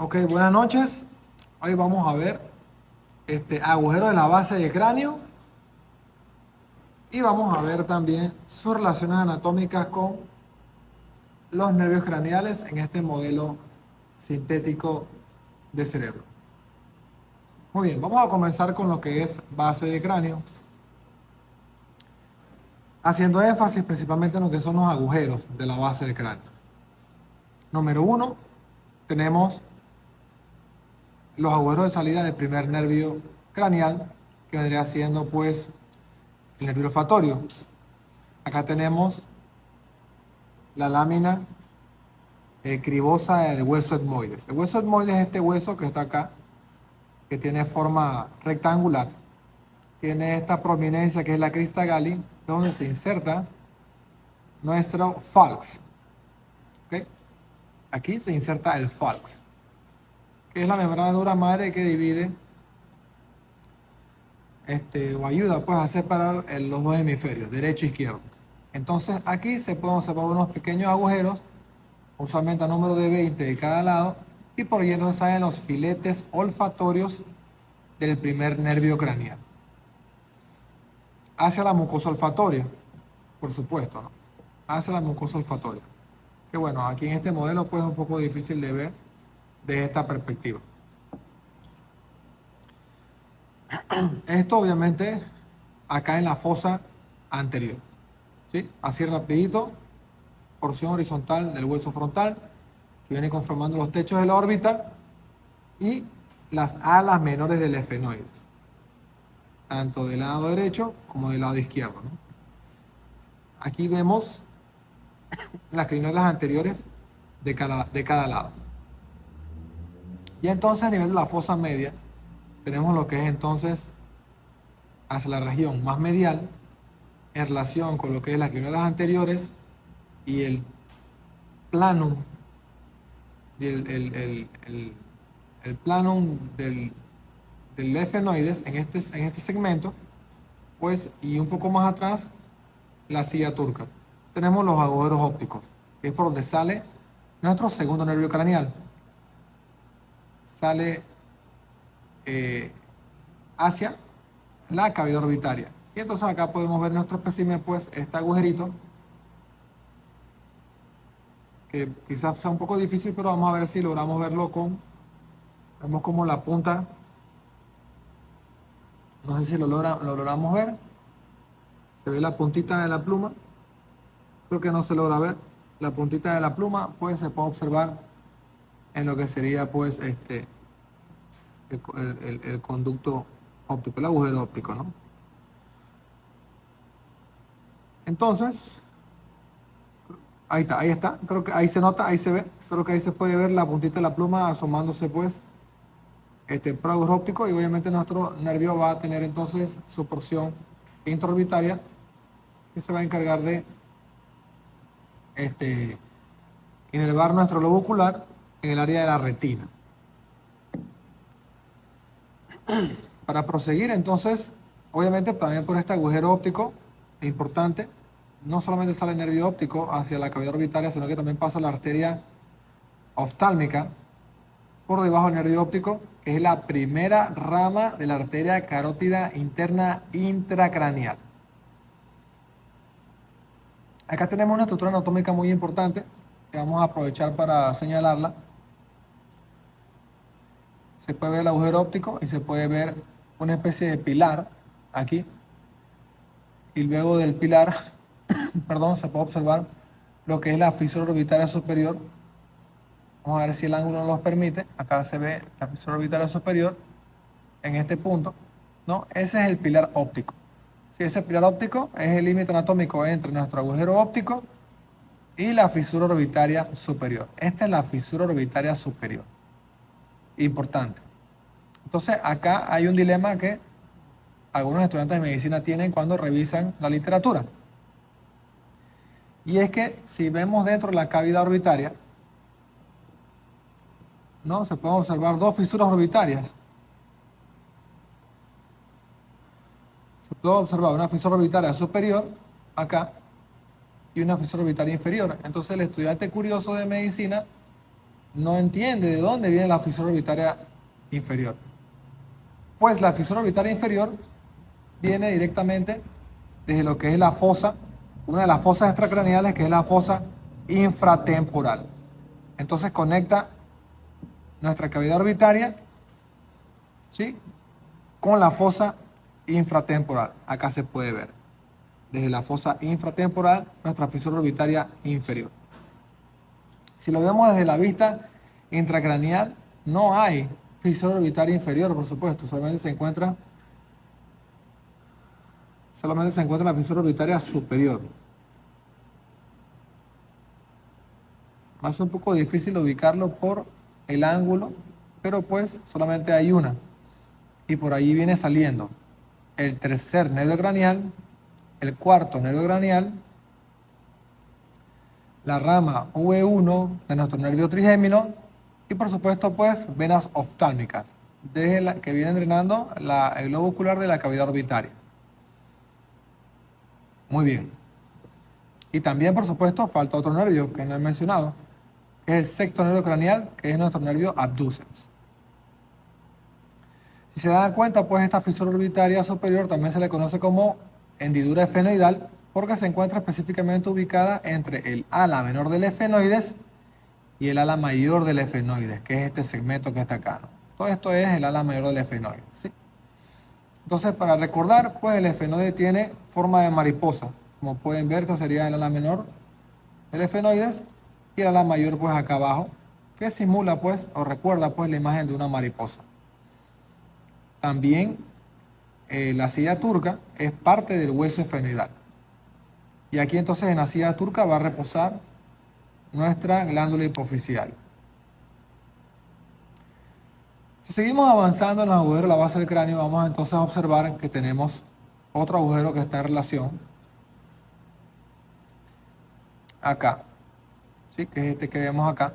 Ok, buenas noches. Hoy vamos a ver agujero de la base del cráneo y vamos a ver también sus relaciones anatómicas con los nervios craneales en este modelo sintético de cerebro. Muy bien, vamos a comenzar con lo que es base de cráneo, haciendo énfasis principalmente en lo que son los agujeros de la base del cráneo. Número uno, tenemos los agujeros de salida del primer nervio craneal, que vendría siendo pues el nervio olfatorio. Acá tenemos la lámina cribosa del hueso etmoides. El hueso etmoides es este hueso que está acá, que tiene forma rectangular. Tiene esta prominencia que es la crista galli, donde se inserta nuestro falx. ¿Ok? Aquí se inserta el falx, que es la membrana dura madre que divide o ayuda pues a separar los dos hemisferios, derecho e izquierdo. Entonces aquí se pueden observar unos pequeños agujeros, usualmente a número de 20 de cada lado, y por ahí entonces salen los filetes olfatorios del primer nervio craneal. Hacia la mucosa olfatoria, por supuesto, ¿no? Hacia la mucosa olfatoria. Que bueno, aquí en este modelo pues es un poco difícil de ver de esta perspectiva. Esto obviamente acá en la fosa anterior, ¿sí? Así rapidito, porción horizontal del hueso frontal, que viene conformando los techos de la órbita y las alas menores del efenoides, tanto del lado derecho como del lado izquierdo, ¿no? Aquí vemos las crinoides anteriores de cada lado. Y entonces a nivel de la fosa media, tenemos lo que es entonces hacia la región más medial, en relación con lo que es las crinoides anteriores y el planum, y el planum del efenoides en este segmento, pues, y un poco más atrás, la silla turca. Tenemos los agujeros ópticos, que es por donde sale nuestro segundo nervio craneal. Sale hacia la cavidad orbitaria. Y entonces acá podemos ver nuestro espécimen, pues, este agujerito, que quizás sea un poco difícil, pero vamos a ver si logramos verlo vemos como la punta, no sé si lo logramos ver, se ve la puntita de la pluma, creo que no se logra ver, la puntita de la pluma, pues se puede observar en lo que sería, pues, el conducto óptico, el agujero óptico, ¿no? Entonces, ahí está, creo que ahí se nota, ahí se ve, creo que ahí se puede ver la puntita de la pluma asomándose, pues, por agujero óptico, y obviamente nuestro nervio va a tener entonces su porción intraorbitaria que se va a encargar de inervar nuestro globo ocular en el área de la retina. Para proseguir, entonces, obviamente también por este agujero óptico, es importante, no solamente sale el nervio óptico hacia la cavidad orbitaria, sino que también pasa la arteria oftálmica por debajo del nervio óptico, que es la primera rama de la arteria carótida interna intracraneal. Acá tenemos una estructura anatómica muy importante que vamos a aprovechar para señalarla. Se puede ver el agujero óptico y se puede ver una especie de pilar aquí. Y luego del pilar, perdón, se puede observar lo que es la fisura orbitaria superior. Vamos a ver si el ángulo nos lo permite. Acá se ve la fisura orbitaria superior en este punto, ¿no? Ese es el pilar óptico. Si ese pilar óptico es el límite anatómico entre nuestro agujero óptico y la fisura orbitaria superior. Esta es la fisura orbitaria superior. Importante. Entonces, acá hay un dilema que algunos estudiantes de medicina tienen cuando revisan la literatura. Y es que si vemos dentro de la cavidad orbitaria, ¿no? Se pueden observar dos fisuras orbitarias. Se puede observar una fisura orbitaria superior, acá, y una fisura orbitaria inferior. Entonces el estudiante curioso de medicina no entiende de dónde viene la fisura orbitaria inferior. Pues la fisura orbitaria inferior viene directamente desde lo que es la fosa, una de las fosas extracraneales, que es la fosa infratemporal. Entonces conecta nuestra cavidad orbitaria, ¿sí?, con la fosa infratemporal. Acá se puede ver, desde la fosa infratemporal, nuestra fisura orbitaria inferior. Si lo vemos desde la vista intracraneal, no hay fisura orbitaria inferior, por supuesto, solamente se encuentra la fisura orbitaria superior. Me hace un poco difícil ubicarlo por el ángulo, pero pues solamente hay una. Y por ahí viene saliendo el tercer nervio craneal, el cuarto nervio craneal, la rama V1 de nuestro nervio trigémino y por supuesto pues venas oftálmicas que vienen drenando el globo ocular de la cavidad orbitaria. Muy bien. Y también por supuesto falta otro nervio que no he mencionado, que es el sexto nervio craneal, que es nuestro nervio abducens. Si se dan cuenta, pues esta fisura orbitaria superior también se le conoce como hendidura efenoidal porque se encuentra específicamente ubicada entre el ala menor del efenoides y el ala mayor del efenoides, que es este segmento que está acá, ¿no? Todo esto es el ala mayor del efenoide, ¿sí? Entonces, para recordar, pues el efenoide tiene forma de mariposa. Como pueden ver, esto sería el ala menor del efenoides y el ala mayor, pues acá abajo, que simula, pues, o recuerda, pues, la imagen de una mariposa. También la silla turca es parte del hueso efenoidal. Y aquí entonces en la silla turca va a reposar nuestra glándula hipofisial. Si seguimos avanzando en los agujeros de la base del cráneo, vamos entonces a observar que tenemos otro agujero que está en relación acá, ¿sí?, que es este que vemos acá,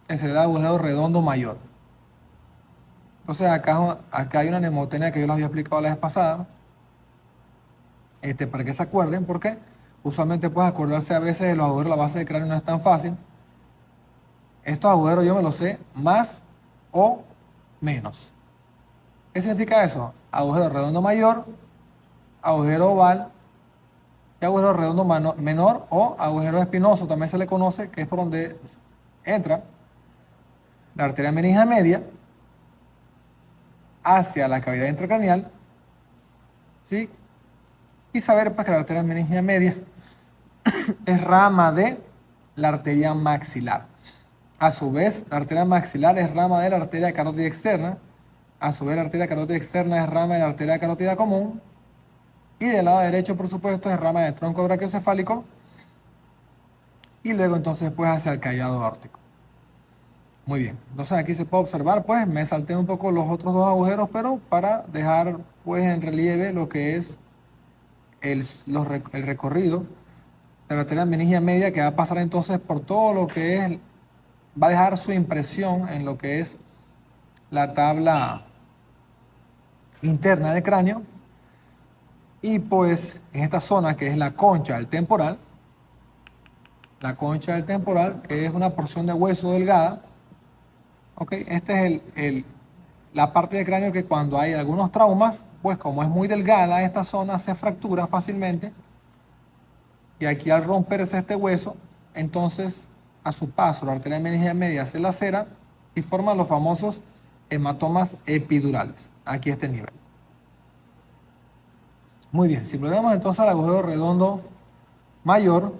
que sería el agujero redondo mayor. Entonces acá hay una mnemotecnia que yo les había explicado la vez pasada, para que se acuerden, porque usualmente pues acordarse a veces de los agujeros de la base del cráneo no es tan fácil. Estos agujeros yo me los sé más o menos. ¿Qué significa eso? Agujero redondo mayor, agujero oval y agujero redondo menor o agujero espinoso, también se le conoce, que es por donde entra la arteria meningia media hacia la cavidad intracraneal, ¿sí? Y saber pues que la arteria meningia media es rama de la arteria maxilar. A su vez, la arteria maxilar es rama de la arteria carótida externa. A su vez, la arteria carótida externa es rama de la arteria carótida común. Y del lado derecho, por supuesto, es rama del tronco brachiocefálico. Y luego entonces pues hacia el callado aórtico. Muy bien. Entonces aquí se puede observar, pues me salté un poco los otros dos agujeros, pero para dejar pues en relieve lo que es el recorrido de la arteria meningia media, que va a pasar entonces por todo lo que es, va a dejar su impresión en lo que es la tabla interna del cráneo. Y pues en esta zona que es la concha del temporal, que es una porción de hueso delgada, ¿ok? Esta es la parte del cráneo que cuando hay algunos traumas, pues como es muy delgada, esta zona se fractura fácilmente. Y aquí al romperse este hueso, entonces a su paso la arteria meningia media se lacera y forma los famosos hematomas epidurales, aquí a este nivel. Muy bien, si volvemos entonces al agujero redondo mayor,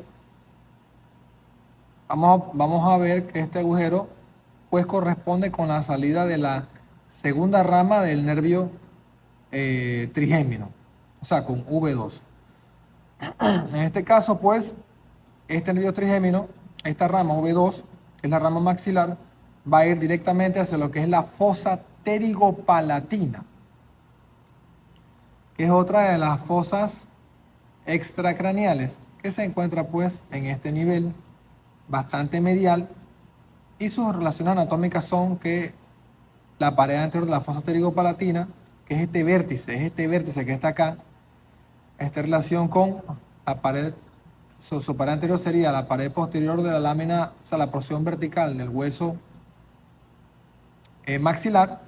vamos a ver que este agujero pues corresponde con la salida de la segunda rama del nervio trigémino, o sea, con V2. En este caso, pues, este nervio trigémino, esta rama V2, que es la rama maxilar, va a ir directamente hacia lo que es la fosa pterigopalatina, que es otra de las fosas extracraneales, que se encuentra pues en este nivel bastante medial, y sus relaciones anatómicas son que la pared anterior de la fosa pterigopalatina, que es este vértice que está acá, esta relación con la pared, su pared anterior sería la pared posterior de la lámina, o sea, la porción vertical del hueso maxilar.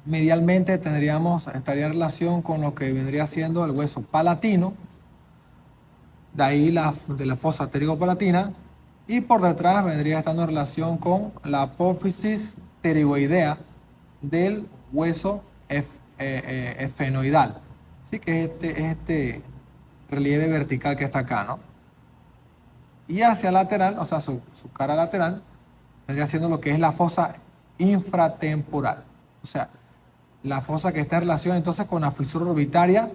Medialmente estaría en relación con lo que vendría siendo el hueso palatino, de ahí de la fosa pterigopalatina, y por detrás vendría estando en relación con la apófisis pterigoidea del hueso esfenoidal. Así que este relieve vertical que está acá, ¿no? Y hacia lateral, o sea, su cara lateral, vendría siendo lo que es la fosa infratemporal. O sea, la fosa que está en relación entonces con la fisura orbitaria,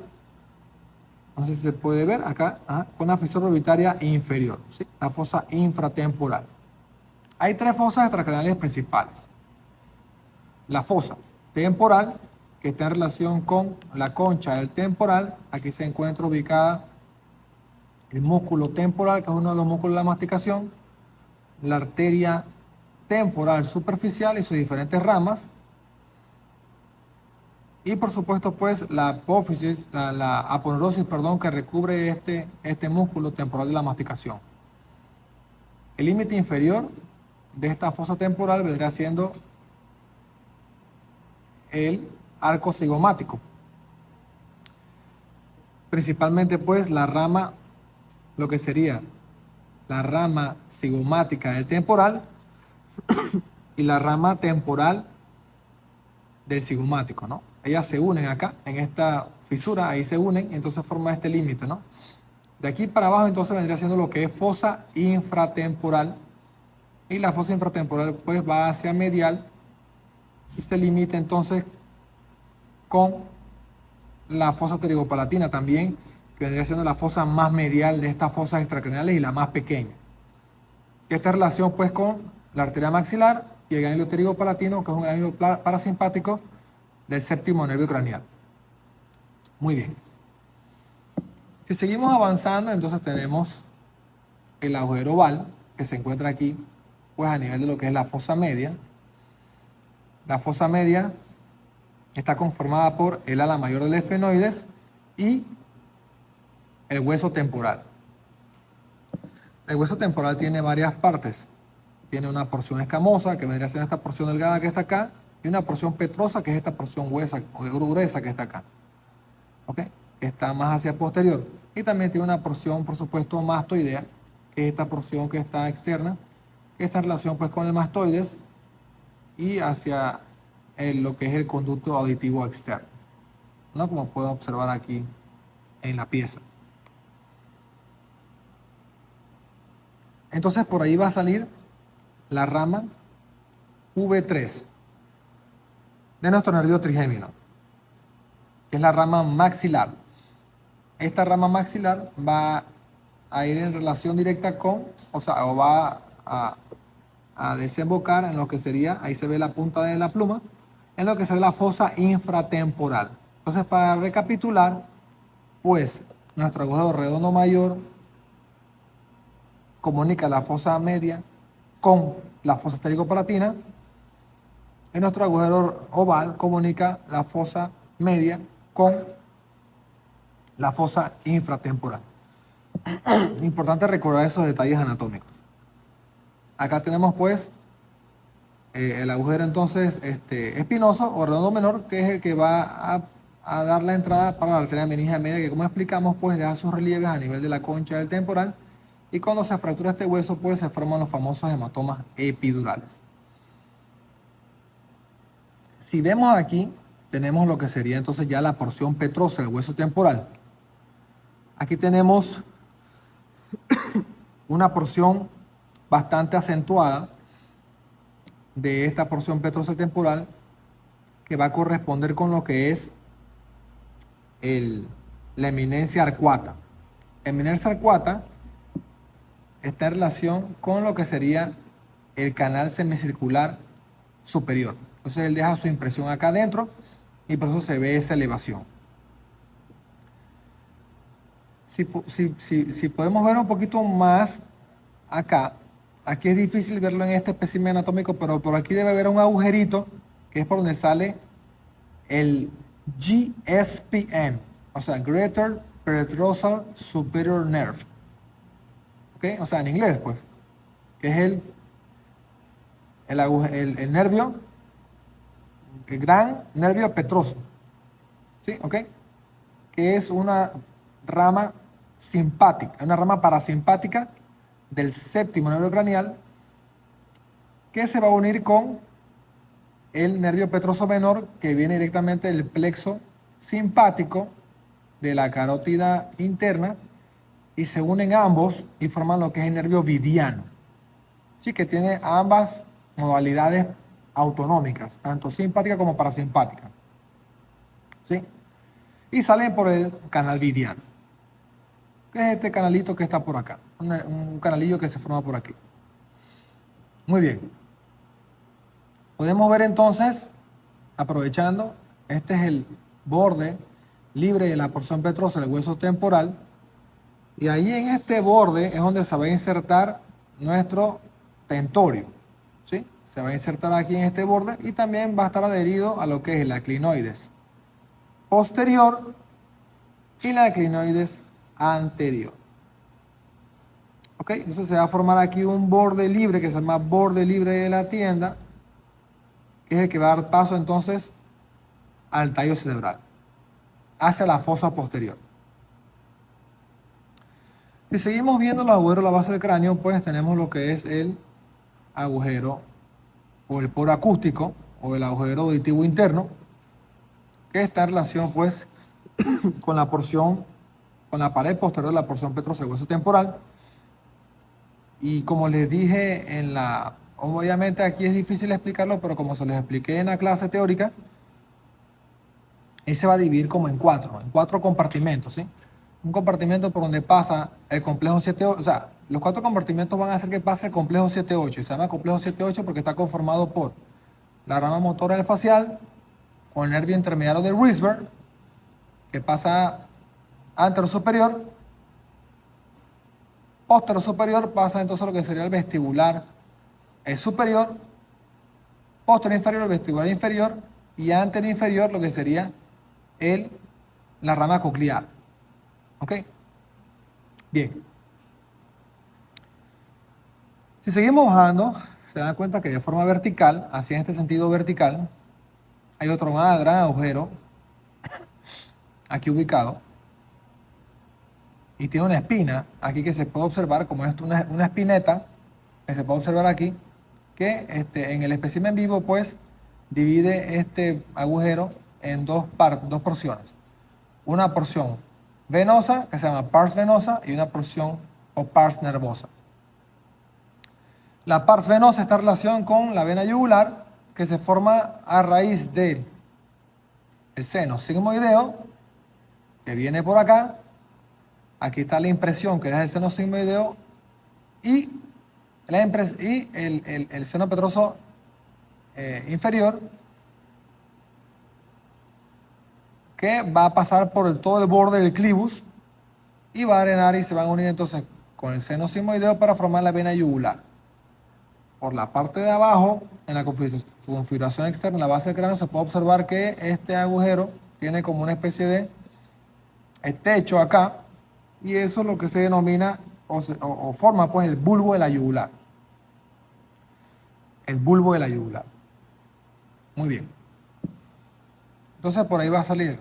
no sé si se puede ver acá, con la fisura orbitaria inferior, ¿sí? La fosa infratemporal. Hay tres fosas extracraneales principales. La fosa temporal, que está en relación con la concha del temporal. Aquí se encuentra ubicada el músculo temporal, que es uno de los músculos de la masticación, la arteria temporal superficial y sus diferentes ramas, y por supuesto pues la apófisis, la aponeurosis, perdón, que recubre este músculo temporal de la masticación. El límite inferior de esta fosa temporal vendrá siendo el arco cigomático, principalmente pues la rama, lo que sería la rama cigomática del temporal y la rama temporal del cigomático, ¿no? Ellas se unen acá, en esta fisura, ahí se unen, y entonces forma este límite, ¿no? De aquí para abajo entonces vendría siendo lo que es fosa infratemporal, y la fosa infratemporal pues va hacia medial y se limita entonces con la fosa pterigopalatina también, que vendría siendo la fosa más medial de estas fosas extracraneales y la más pequeña. Esta relación pues con la arteria maxilar y el ganglio pterigopalatino, que es un ganglio parasimpático del séptimo nervio craneal. Muy bien. Si seguimos avanzando, entonces tenemos el agujero oval, que se encuentra aquí, pues a nivel de lo que es la fosa media. La fosa media está conformada por el ala mayor del esfenoides y el hueso temporal. El hueso temporal tiene varias partes. Tiene una porción escamosa, que vendría a ser esta porción delgada que está acá, y una porción petrosa, que es esta porción gruesa que está acá. ¿Ok? Está más hacia posterior. Y también tiene una porción, por supuesto, mastoidea, que es esta porción que está externa, que está en relación pues con el mastoides y hacia lo que es el conducto auditivo externo, ¿no? Como pueden observar aquí en la pieza. Entonces por ahí va a salir la rama V3 de nuestro nervio trigémino, que es la rama maxilar. Esta rama maxilar va a ir en relación directa con, o va a desembocar en lo que sería, ahí se ve la punta de la pluma, en lo que sería la fosa infratemporal. Entonces, para recapitular, pues nuestro agujero redondo mayor comunica la fosa media con la fosa pterigopalatina, y nuestro agujero oval comunica la fosa media con la fosa infratemporal. Importante recordar esos detalles anatómicos. Acá tenemos pues el agujero entonces espinoso o redondo menor, que es el que va a dar la entrada para la arteria meningia media, que como explicamos pues deja sus relieves a nivel de la concha del temporal, y cuando se fractura este hueso pues se forman los famosos hematomas epidurales. Si vemos aquí, tenemos lo que sería entonces ya la porción petrosa del hueso temporal. Aquí tenemos una porción bastante acentuada de esta porción petrosa temporal, que va a corresponder con lo que es la eminencia arcuata. La eminencia arcuata está en relación con lo que sería el canal semicircular superior. Entonces él deja su impresión acá adentro y por eso se ve esa elevación. Si podemos ver un poquito más acá, aquí es difícil verlo en este espécimen anatómico, pero por aquí debe haber un agujerito que es por donde sale el GSPN, o sea, Greater Petrosal Superior Nerve. ¿Ok? O sea, en inglés, pues, que es el nervio, el gran nervio petroso, ¿sí? ¿Ok? Que es una rama simpática, una rama parasimpática del séptimo nervio craneal que se va a unir con el nervio petroso menor que viene directamente del plexo simpático de la carótida interna y se unen ambos y forman lo que es el nervio vidiano, sí, que tiene ambas modalidades autonómicas, tanto simpática como parasimpática, ¿sí? Y salen por el canal vidiano, que es este canalito que está por acá, un canalillo que se forma por aquí. Muy bien. Podemos ver entonces, aprovechando, este es el borde libre de la porción petrosa del hueso temporal, y ahí en este borde es donde se va a insertar nuestro tentorio, ¿sí? Se va a insertar aquí en este borde y también va a estar adherido a lo que es la clinoides posterior y la clinoides anterior. ¿Ok? Entonces se va a formar aquí un borde libre que se llama borde libre de la tienda, que es el que va a dar paso entonces al tallo cerebral, hacia la fosa posterior. Si seguimos viendo los agujeros de la base del cráneo, pues tenemos lo que es el agujero o el poro acústico o el agujero auditivo interno, que está en relación pues con la porción, con la pared posterior de la porción petrosa del hueso temporal. Y como les dije obviamente aquí es difícil explicarlo, pero como se les expliqué en la clase teórica, se va a dividir como en cuatro compartimentos, ¿sí? Un compartimento por donde pasa el complejo 7-8, o sea, los cuatro compartimentos van a hacer que pase el complejo 7-8, y se llama complejo 7-8 porque está conformado por la rama motora del facial, con el nervio intermediario de Risberg, que pasa antero superior, posterior superior pasa entonces lo que sería el vestibular superior, posterior inferior el vestibular inferior, y anterior inferior lo que sería la rama coclear. ¿Ok? Bien. Si seguimos bajando, se dan cuenta que de forma vertical, así en este sentido vertical, hay otro gran agujero aquí ubicado y tiene una espina aquí que se puede observar como esto, una espineta que se puede observar aquí, que en el espécimen vivo pues divide este agujero en dos porciones. Una porción venosa que se llama pars venosa y una porción o pars nervosa. La pars venosa está en relación con la vena yugular que se forma a raíz del seno sigmoideo que viene por acá. Aquí está la impresión que es el seno sigmoideo y, el seno petroso inferior, que va a pasar por todo el borde del clivus y va a drenar y se van a unir entonces con el seno sigmoideo para formar la vena yugular. Por la parte de abajo, en la configuración externa, en la base del cráneo, se puede observar que este agujero tiene como una especie de techo acá, y eso es lo que se denomina o forma pues el bulbo de la yugular. El bulbo de la yugular. Muy bien. Entonces por ahí va a salir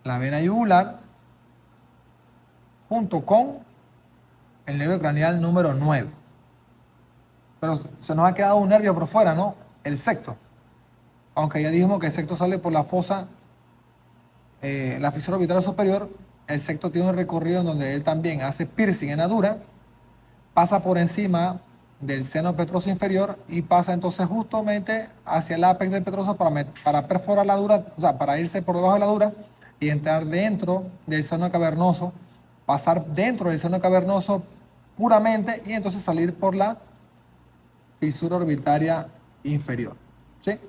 la vena yugular junto con el nervio craneal número 9. Pero se nos ha quedado un nervio por fuera, ¿no? El sexto. Aunque ya dijimos que el sexto sale por la fosa, la fisura orbital superior, el sexto tiene un recorrido en donde él también hace piercing en la dura, pasa por encima del seno petroso inferior y pasa entonces justamente hacia el ápex del petroso para perforar la dura, o sea, para irse por debajo de la dura y entrar dentro del seno cavernoso, pasar dentro del seno cavernoso puramente y entonces salir por la fisura orbitaria inferior, ¿sí?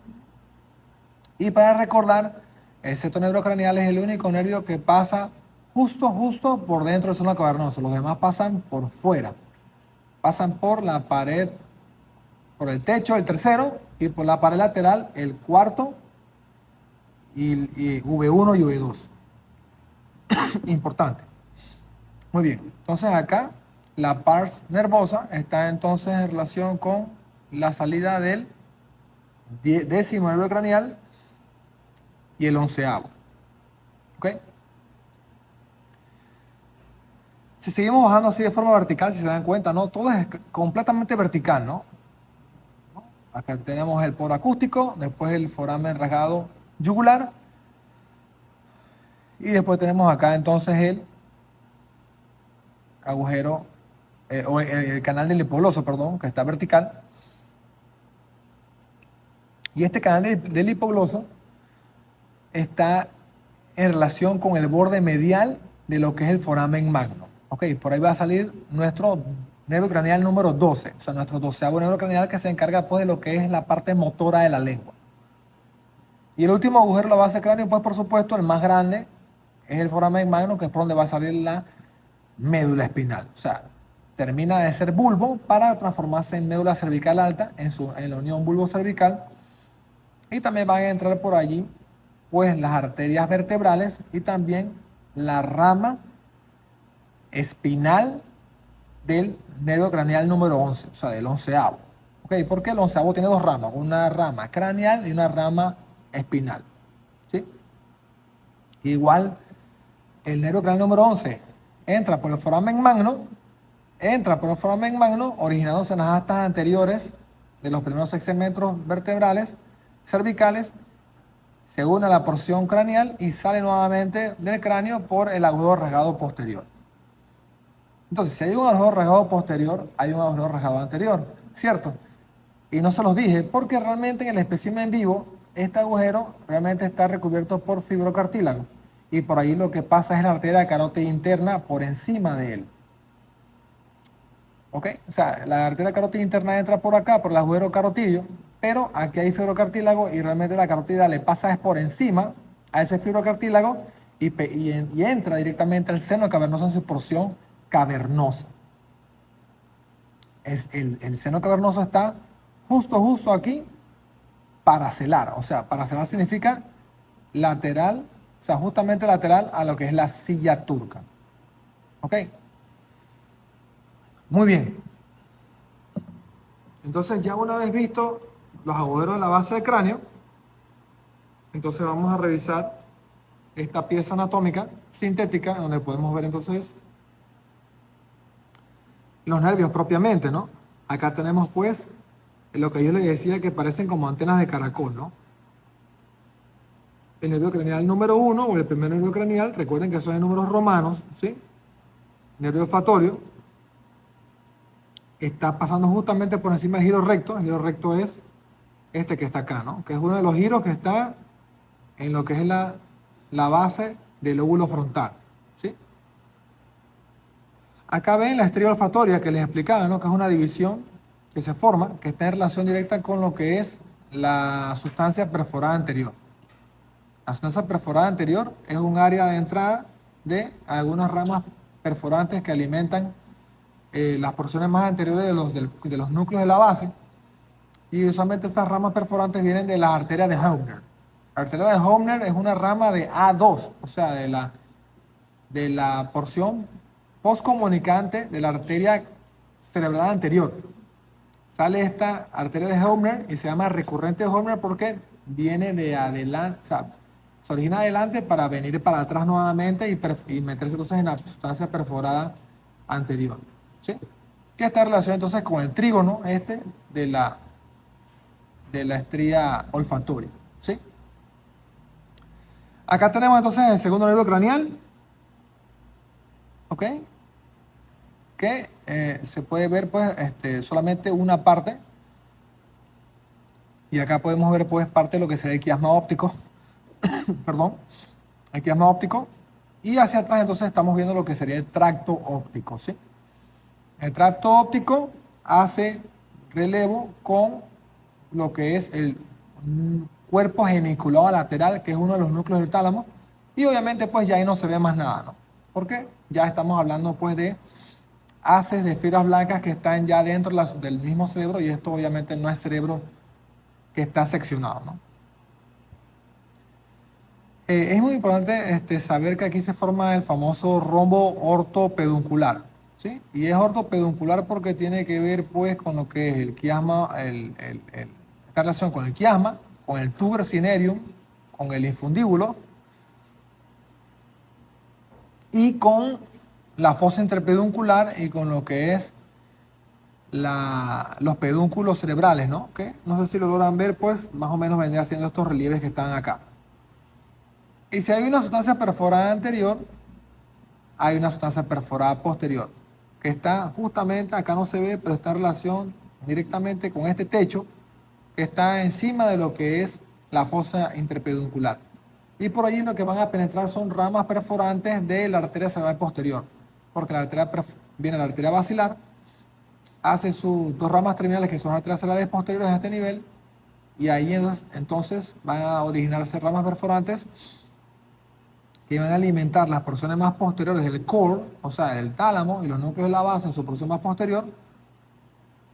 Y para recordar, el septo neurocraneal es el único nervio que pasa justo por dentro del seno cavernoso. Los demás pasan por fuera. Pasan por la pared, por el techo, el tercero, y por la pared lateral, el cuarto, y V1 y V2. Importante. Muy bien. Entonces acá, la pars nervosa está entonces en relación con la salida del 10º nervio craneal y el 11º. ¿Ok? Si seguimos bajando así de forma vertical, si se dan cuenta, ¿no? Todo es completamente vertical, ¿no? Acá tenemos el poro acústico, después el foramen rasgado yugular, y después tenemos acá entonces el agujero, o el canal del hipogloso, perdón, que está vertical. Y este canal del hipogloso está en relación con el borde medial de lo que es el foramen magno. Ok, por ahí va a salir nuestro nervio craneal número 12, o sea, nuestro 12º nervio craneal que se encarga pues de lo que es la parte motora de la lengua. Y el último agujero de la base del cráneo, pues por supuesto, el más grande, es el foramen magno, que es por donde va a salir la médula espinal. O sea, termina de ser bulbo para transformarse en médula cervical alta en la unión bulbo-cervical. Y también van a entrar por allí, pues, las arterias vertebrales y también la rama espinal del nervio craneal número 11, o sea, del 11º. ¿Ok? Porque el 11º tiene dos ramas, una rama craneal y una rama espinal. ¿Sí? Igual, el nervio craneal número 11 entra por el foramen magno, originándose en las astas anteriores de los primeros 6 segmentos vertebrales cervicales, se une a la porción craneal y sale nuevamente del cráneo por el agujero rasgado posterior. Entonces, si hay un agujero rasgado posterior, hay un agujero rasgado anterior, ¿cierto? Y no se los dije porque realmente en el espécimen vivo, este agujero realmente está recubierto por fibrocartílago. Y por ahí lo que pasa es la arteria carótida interna por encima de él. ¿Ok? O sea, la arteria carótida interna entra por acá, por el agujero carotidio, pero aquí hay fibrocartílago y realmente la carótida le pasa es por encima a ese fibrocartílago y entra directamente al seno cavernoso en su porción cavernosa. El seno cavernoso está justo aquí, paracelar. O sea, paracelar significa lateral, o sea, justamente lateral a lo que es la silla turca. ¿Ok? Muy bien. Entonces, ya una vez visto los agujeros de la base del cráneo, entonces vamos a revisar esta pieza anatómica sintética, donde podemos ver entonces los nervios propiamente, ¿no? Acá tenemos pues lo que yo les decía que parecen como antenas de caracol, ¿no? El nervio craneal número 1, o el primer nervio craneal, recuerden que son en números romanos, ¿sí? Nervio olfatorio, está pasando justamente por encima del giro recto. El giro recto es este que está acá, ¿no? Que es uno de los giros que está en lo que es la base del lóbulo frontal, ¿sí? Acá ven la estría olfatoria que les explicaba, ¿no? Que es una división que se forma, que está en relación directa con lo que es la sustancia perforada anterior. La sustancia perforada anterior es un área de entrada de algunas ramas perforantes que alimentan las porciones más anteriores de los núcleos de la base. Y usualmente estas ramas perforantes vienen de la arteria de Höfner. La arteria de Höfner es una rama de A2, o sea, de la porción postcomunicante de la arteria cerebral anterior. Sale esta arteria de Höfner y se llama recurrente de Höfner porque viene de adelante, o sea, se origina adelante para venir para atrás nuevamente y meterse entonces en la sustancia perforada anterior. ¿Sí? Que está en relación entonces con el trígono de la estría olfatoria. ¿Sí? Acá tenemos entonces el segundo nervio craneal. ¿Ok? Que se puede ver pues solamente una parte. Y acá podemos ver pues parte de lo que sería el quiasma óptico. Perdón. El quiasma óptico. Y hacia atrás entonces estamos viendo lo que sería el tracto óptico. ¿Sí? El tracto óptico hace relevo con lo que es el cuerpo geniculado lateral, que es uno de los núcleos del tálamo, y obviamente pues ya ahí no se ve más nada, ¿no? Porque ya estamos hablando pues de haces de fibras blancas que están ya dentro del mismo cerebro, y esto obviamente no es cerebro que está seccionado, ¿no? Es muy importante saber que aquí se forma el famoso rombo ortopeduncular, ¿sí? Y es ortopeduncular porque tiene que ver pues con lo que es el quiasma, esta relación con el quiasma, con el tuber cinereum, con el infundíbulo y con la fosa interpeduncular y con lo que es los pedúnculos cerebrales, ¿no? Que no sé si lo logran ver, pues más o menos vendría haciendo estos relieves que están acá. Y si hay una sustancia perforada anterior, hay una sustancia perforada posterior, que está justamente, acá no se ve, pero está en relación directamente con este techo, que está encima de lo que es la fosa interpeduncular. Y por allí lo que van a penetrar son ramas perforantes de la arteria cerebral posterior, porque viene la arteria basilar, hace sus dos ramas terminales que son arterias cerebrales posteriores a este nivel, y ahí entonces van a originarse ramas perforantes que van a alimentar las porciones más posteriores del core, o sea, del tálamo y los núcleos de la base en su porción más posterior,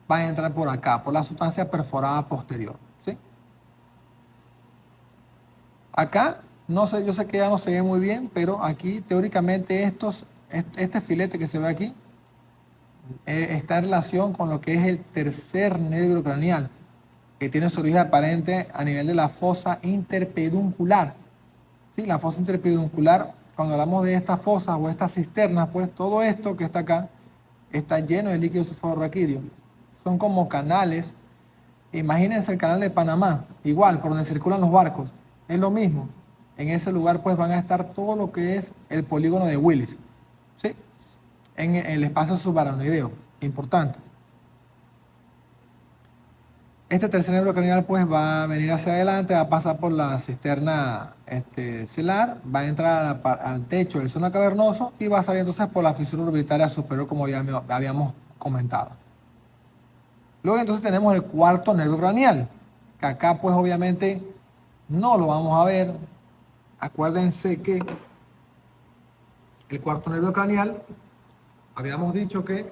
van a entrar por acá, por la sustancia perforada posterior, ¿sí? Acá, no sé, yo sé que ya no se ve muy bien, pero aquí teóricamente este filete que se ve aquí está en relación con lo que es el tercer nervio craneal, que tiene su origen aparente a nivel de la fosa interpeduncular. ¿Sí? La fosa interpeduncular, cuando hablamos de estas fosas o estas cisternas, pues todo esto que está acá está lleno de líquido cefalorraquídeo. Son como canales. Imagínense el canal de Panamá, igual, por donde circulan los barcos. Es lo mismo. En ese lugar pues van a estar todo lo que es el polígono de Willis. ¿Sí? En el espacio subaracnoideo. Importante. Este tercer nervio craneal pues va a venir hacia adelante, va a pasar por la cisterna celar, va a entrar al techo del seno cavernoso y va a salir entonces por la fisura orbitaria superior como ya habíamos comentado. Luego entonces tenemos el cuarto nervio craneal, que acá pues obviamente no lo vamos a ver. Acuérdense que el cuarto nervio craneal, habíamos dicho que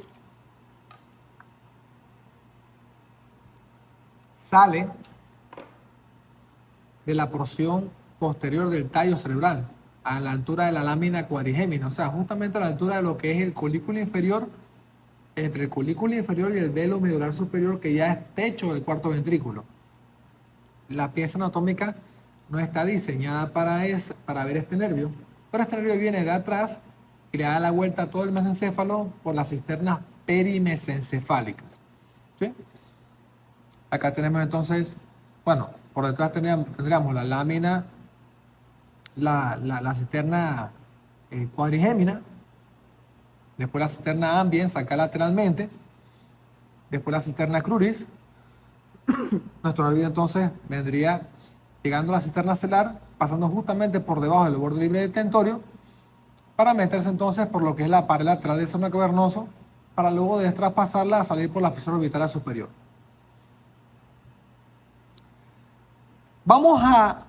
sale de la porción posterior del tallo cerebral, a la altura de la lámina cuadrigémina, o sea, justamente a la altura de lo que es el colículo inferior, entre el colículo inferior y el velo medular superior, que ya es techo del cuarto ventrículo. La pieza anatómica no está diseñada para ver este nervio, pero este nervio viene de atrás y le da la vuelta a todo el mesencéfalo por las cisternas perimesencefálicas. ¿Sí? Acá tenemos entonces, bueno, por detrás tendríamos la lámina, la cisterna cuadrigémina, después la cisterna ambiens acá lateralmente, después la cisterna cruris. Nuestro nervio entonces vendría llegando a la cisterna celar, pasando justamente por debajo del borde libre del tentorio, para meterse entonces por lo que es la pared lateral del seno cavernoso, para luego de traspasarla a salir por la fisura orbitaria superior. Vamos a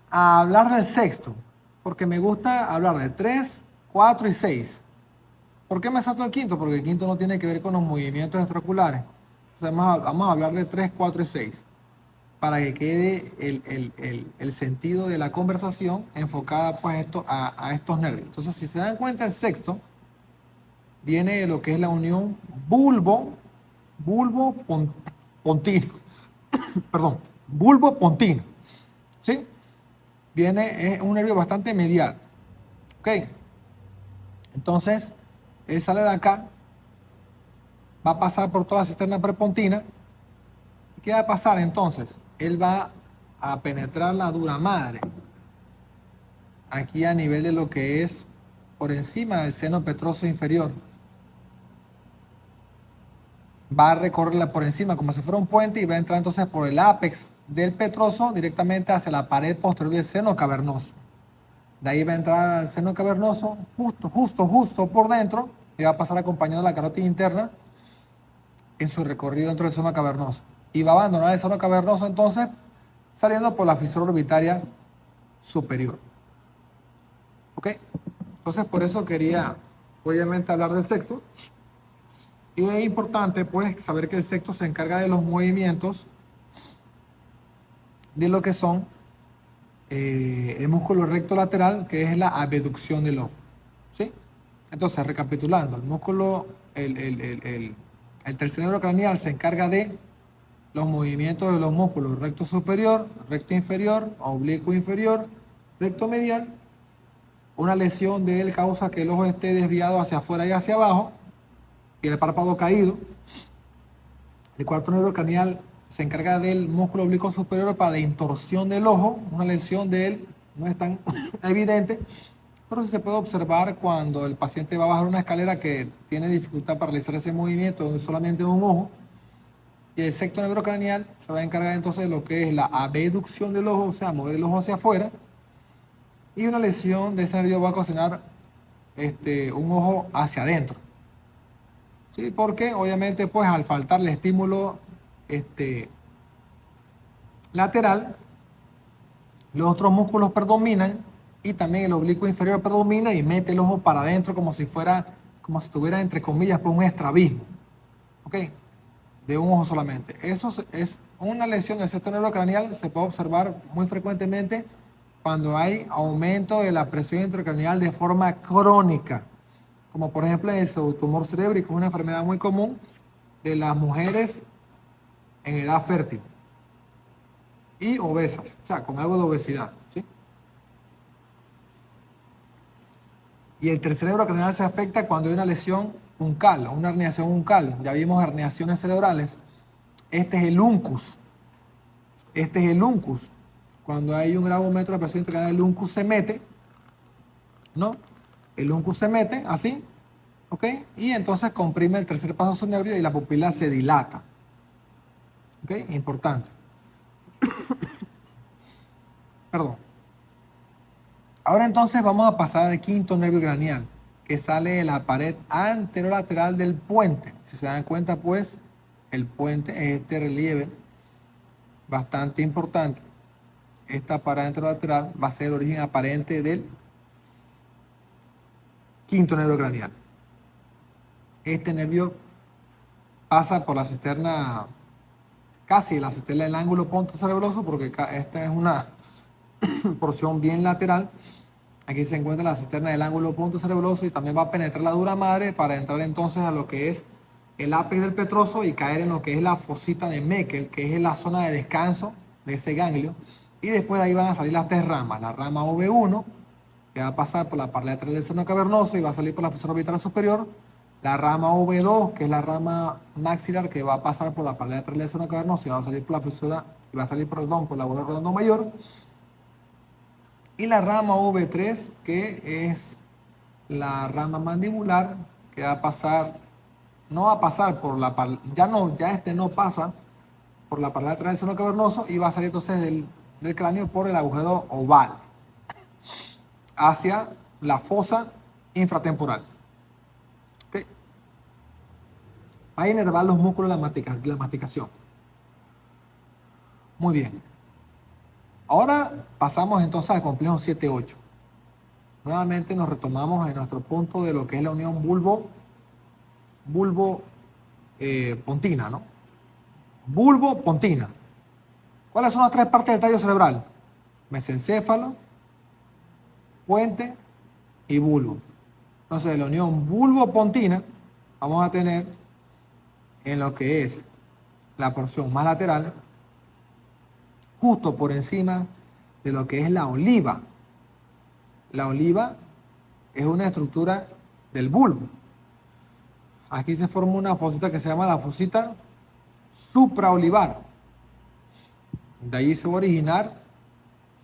hablar del sexto, porque me gusta hablar de 3, 4 y 6. ¿Por qué me salto el quinto? Porque el quinto no tiene que ver con los movimientos extraoculares. Entonces vamos a hablar de 3, 4 y 6, para que quede el sentido de la conversación enfocada pues a estos nervios. Entonces, si se dan cuenta, el sexto viene de lo que es la unión bulbo-pontino. Perdón, bulbo-pontino. ¿Sí? Es un nervio bastante medial. ¿Ok? Entonces, él sale de acá, va a pasar por toda la cisterna prepontina. ¿Y qué va a pasar entonces? Él va a penetrar la dura madre, aquí a nivel de lo que es por encima del seno petroso inferior. Va a recorrerla por encima como si fuera un puente y va a entrar entonces por el ápex del petroso directamente hacia la pared posterior del seno cavernoso. De ahí va a entrar al seno cavernoso justo por dentro y va a pasar acompañando la carótida interna en su recorrido dentro del seno cavernoso. Y va a abandonar el seno cavernoso entonces saliendo por la fisura orbitaria superior. ¿Ok? Entonces por eso quería obviamente hablar del sexto. Y es importante pues saber que el sexto se encarga de los movimientos de lo que son el músculo recto lateral, que es la abducción del ojo. ¿Sí? Entonces, recapitulando, el músculo, el tercer nervio craneal se encarga de los movimientos de los músculos recto superior, recto inferior, oblicuo inferior, recto medial. Una lesión de él causa que el ojo esté desviado hacia afuera y hacia abajo y el párpado caído. El cuarto nervio craneal se encarga del músculo oblicuo superior para la intorsión del ojo. Una lesión de él no es tan evidente, pero sí se puede observar cuando el paciente va a bajar una escalera que tiene dificultad para realizar ese movimiento solamente de un ojo. Y el sexto nervio craneal se va a encargar entonces de lo que es la abducción del ojo, o sea, mover el ojo hacia afuera. Y una lesión de ese nervio va a ocasionar un ojo hacia adentro. ¿Sí? Porque obviamente pues al faltarle estímulo lateral, los otros músculos predominan y también el oblicuo inferior predomina y mete el ojo para adentro como si estuviera entre comillas por un estrabismo. ¿Ok? De un ojo solamente. Eso es una lesión del sexto nervio craneal, se puede observar muy frecuentemente cuando hay aumento de la presión intracraneal de forma crónica, como por ejemplo en el pseudotumor cerebríco, una enfermedad muy común de las mujeres en edad fértil y obesas, o sea, con algo de obesidad, ¿sí? Y el tercer nervio craneal se afecta cuando hay una lesión uncal, una herniación uncal. Ya vimos herniaciones cerebrales. Este es el uncus. Este es el uncus. Cuando hay un grado aumento de la presión intracraneal, el uncus se mete, ¿no? El uncus se mete así, ¿ok? Y entonces comprime el tercer paso subnervio y la pupila se dilata. ¿Ok? Importante. Perdón. Ahora entonces vamos a pasar al quinto nervio craneal, que sale de la pared anterolateral del puente. Si se dan cuenta, pues, el puente es este relieve bastante importante. Esta pared anterolateral va a ser el origen aparente del quinto nervio craneal. Este nervio pasa por la cisterna, casi la cisterna del ángulo pontocerebroso, porque esta es una porción bien lateral. Aquí se encuentra la cisterna del ángulo pontocerebroso y también va a penetrar la dura madre para entrar entonces a lo que es el ápice del petroso y caer en lo que es la fosita de Meckel, que es la zona de descanso de ese ganglio. Y después de ahí van a salir las tres ramas. La rama V1, que va a pasar por la pared lateral del seno cavernoso y va a salir por la fosa orbital superior. La rama V2, que es la rama maxilar, que va a pasar por la pared lateral del seno cavernoso y va a salir por la fisura, y va a salir por la bola redondo mayor. Y la rama V3, que es la rama mandibular, que va a pasar, no va a pasar por la no pasa por la pared lateral del seno cavernoso y va a salir entonces del cráneo por el agujero oval hacia la fosa infratemporal. ¿Okay? Va a inervar los músculos de la masticación. Muy bien. Ahora pasamos entonces al complejo 7-8. Nuevamente nos retomamos en nuestro punto de lo que es la unión bulbo-pontina, ¿no? Bulbo-pontina. ¿Cuáles son las tres partes del tallo cerebral? Mesencéfalo, puente y bulbo. Entonces, de la unión bulbo-pontina vamos a tener en lo que es la porción más lateral, justo por encima de lo que es la oliva. La oliva es una estructura del bulbo. Aquí se forma una fosita que se llama la fosita supraolivar. De ahí se va a originar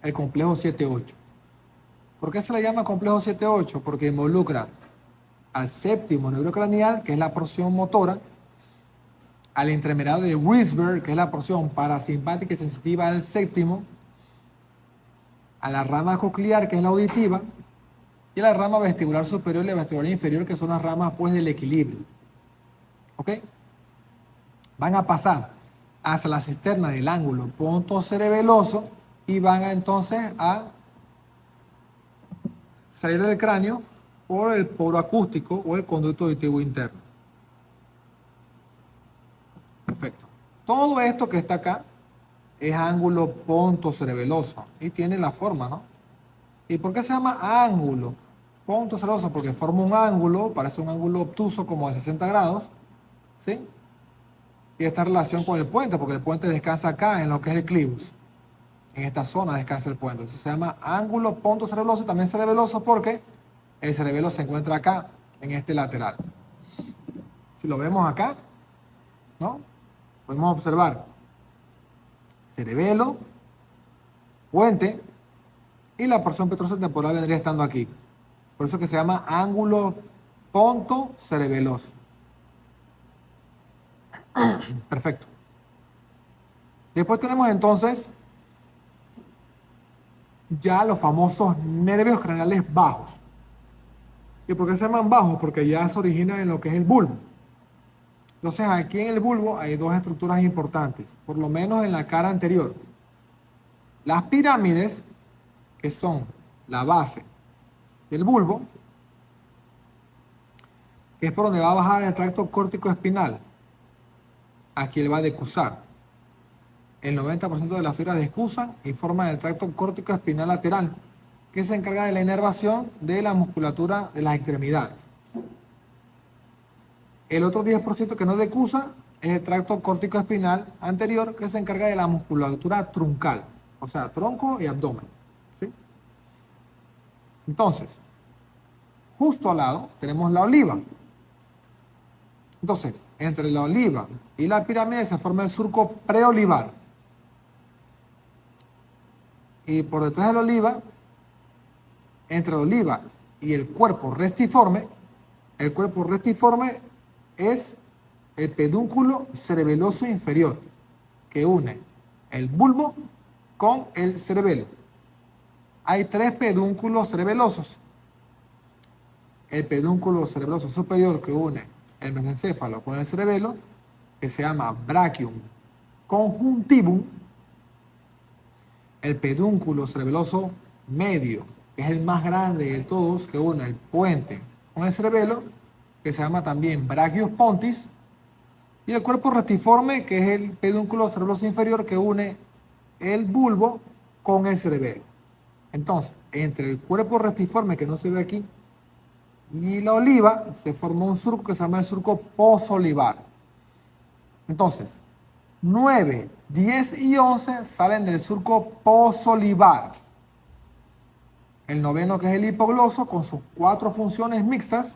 el complejo 7-8. ¿Por qué se le llama complejo 7-8? Porque involucra al séptimo nervio craneal, que es la porción motora, al entremediario de Wisberg, que es la porción parasimpática y sensitiva del séptimo, a la rama coclear, que es la auditiva, y a la rama vestibular superior y la vestibular inferior, que son las ramas pues del equilibrio. ¿Ok? Van a pasar hacia la cisterna del ángulo pontocerebeloso y van entonces a salir del cráneo por el poro acústico o el conducto auditivo interno. Perfecto. Todo esto que está acá es ángulo pontocerebeloso y tiene la forma, ¿no? ¿Y por qué se llama ángulo? punto cerebeloso porque forma un ángulo, parece un ángulo obtuso como de 60 grados, ¿sí? Y esta relación con el puente, porque el puente descansa acá en lo que es el clivus. En esta zona descansa el puente. Entonces se llama ángulo punto cerebeloso, también cerebeloso porque el cerebelo se encuentra acá, en este lateral. Si lo vemos acá, ¿no? Podemos observar cerebelo, puente, y la porción petrocetemporal vendría estando aquí. Por eso que se llama ángulo punto cerebeloso. Perfecto. Después tenemos entonces ya los famosos nervios craneales bajos. ¿Y por qué se llaman bajos? Porque ya se originan en lo que es el bulbo. Entonces aquí en el bulbo hay dos estructuras importantes, por lo menos en la cara anterior. Las pirámides, que son la base del bulbo, que es por donde va a bajar el tracto córtico espinal. Aquí él va a decusar. El 90% de las fibras descusan y forman el tracto córtico espinal lateral, que se encarga de la inervación de la musculatura de las extremidades. El otro 10% que no decusa es el tracto córtico espinal anterior, que se encarga de la musculatura truncal, o sea, tronco y abdomen, ¿sí? Entonces, justo al lado tenemos la oliva. Entonces, entre la oliva y la pirámide se forma el surco preolivar. Y por detrás de la oliva, entre la oliva y el cuerpo restiforme es el pedúnculo cerebeloso inferior, que une el bulbo con el cerebelo. Hay tres pedúnculos cerebelosos. El pedúnculo cerebeloso superior que une el mesencéfalo con el cerebelo, que se llama brachium conjuntivum. El pedúnculo cerebeloso medio, que es el más grande de todos, que une el puente con el cerebelo, que se llama también brachius pontis. Y el cuerpo restiforme, que es el pedúnculo cerebeloso inferior, que une el bulbo con el cerebelo. Entonces, entre el cuerpo restiforme, que no se ve aquí, y la oliva, se formó un surco que se llama el surco posolivar. Entonces, 9, 10 y 11 salen del surco posolivar. El noveno, que es el hipogloso, con sus 4 funciones mixtas.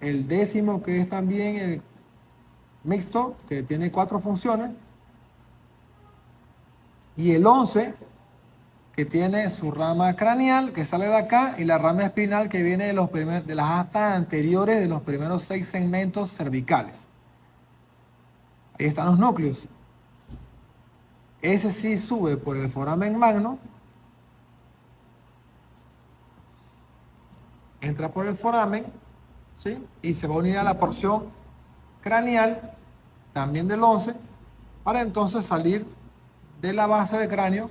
El décimo, que es también el mixto, que tiene 4 funciones. Y el 11, que tiene su rama craneal, que sale de acá, y la rama espinal, que viene de las astas anteriores de los primeros 6 segmentos cervicales. Ahí están los núcleos. Ese sí sube por el foramen magno, entra por el foramen, ¿sí? Y se va a unir a la porción craneal, también del 11, para entonces salir de la base del cráneo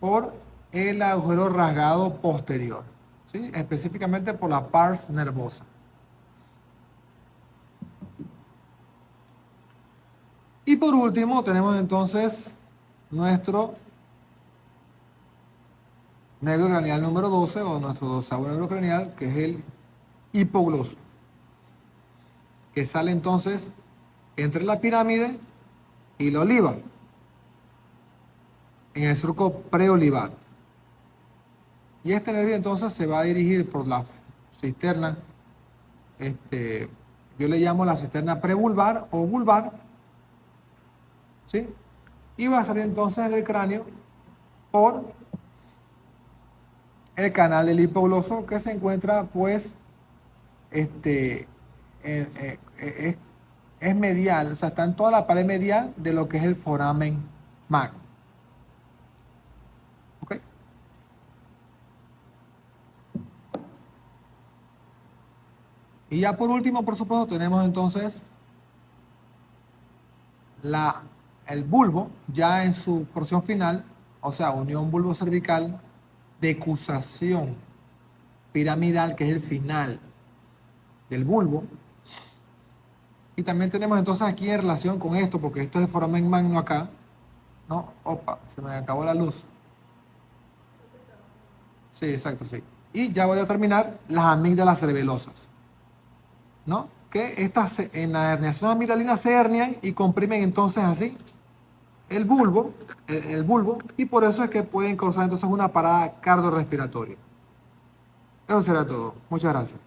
por el agujero rasgado posterior, ¿sí? Específicamente por la pars nervosa. Y por último tenemos entonces nuestro nervio craneal número 12, o nuestro 12º nervio craneal, que es el hipogloso, que sale entonces entre la pirámide y la oliva, en el surco preolivar. Y este nervio entonces se va a dirigir por la cisterna, yo le llamo la cisterna prevulvar o vulvar, ¿sí? Y va a salir entonces del cráneo por el canal del hipogloso, que se encuentra pues es medial, o sea, está en toda la pared medial de lo que es el foramen magno. ¿Ok? Y ya por último, por supuesto, tenemos entonces el bulbo, ya en su porción final, o sea, unión bulbo cervical, decusación piramidal, que es el final del bulbo. Y también tenemos entonces aquí en relación con esto, porque esto es el foramen magno acá, ¿no? Opa, se me acabó la luz. Sí, exacto, sí. Y ya voy a terminar las amígdalas cerebelosas, ¿no? Que estas en la herniación amigdalina se hernian y comprimen entonces así el bulbo, y por eso es que pueden causar entonces una parada cardiorrespiratoria. Eso será todo. Muchas gracias.